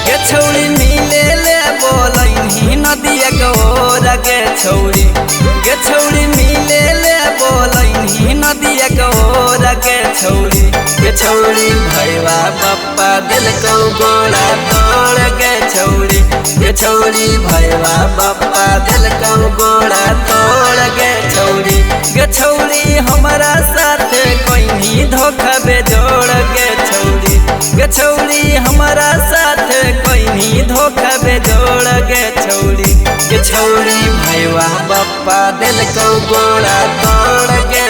गे छौरी मिले ले बोलैनी नदिया गौर गे छौरी भैया पप्पा दिल को गोड़ा तोड़ गे छौरी भैया पप्पा दिल को गोड़ा तोड़ गे छौरी हमारा साथ कोई नहीं धोखा बेजोड़ गे छौरी हमारा साथ कोई नहीं धोखा बेजोड़ गे छौरी भैया पप्पा दिल को गोड़ा तोड़ गे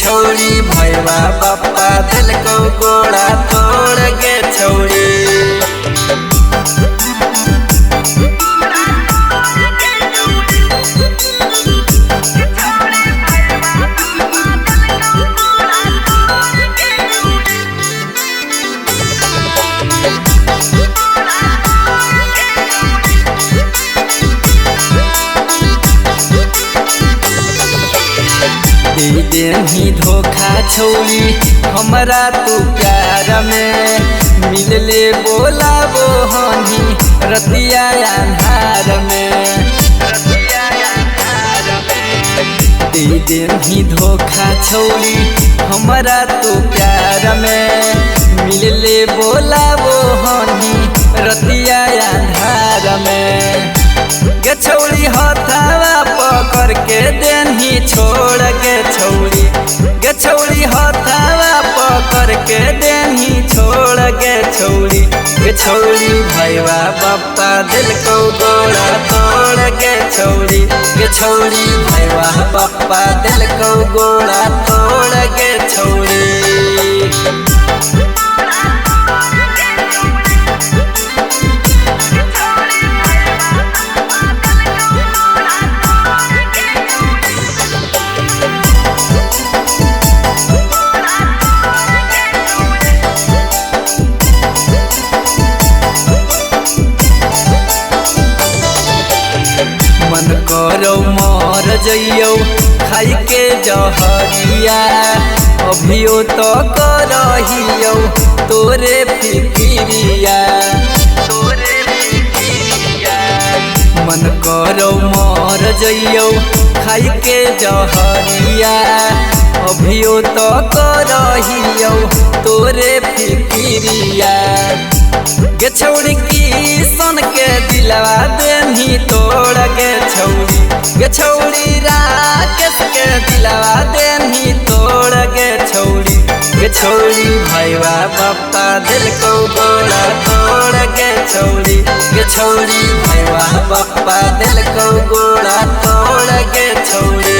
छौरी भैया पप्पा दिल को गोड़ा तोड़ गे छौरी। ही धोखा छौरी हमारा तू प्यार में मिल ले बोला वो हनी रतिया अन्हार में ही धोखा छौरी हमारा तू प्यार में मिल ले बोला वो हनी रतिया अन्हार में गे छौरी हथावा पकड़ के देनही छोड़ गे छौरी हथावा पकड़ के देनही छोड़ गे छौरी भैया पप्पा दिल को गोड़ा तोड़ गे छौरी भैया पप्पा दिल को गोड़ा तोड़ गे छौरी। मन करो मर जइयो खाई के जहरिया अभियो तो करहियो तोरे फिकिरिया मन करो मर जइयो खाई के जहरिया अभियो तो करहियो तोरे फिकिरिया गे छौरी किसन के दिलवा देनही तोड़ गे छौरी राकेश के दिलवा देनही तोड़ गे छौरी भैया पप्पा दिल को गोड़ा तोड़ गे छौरी भैया पप्पा दिल को गोड़ा तोड़ गे छौरी।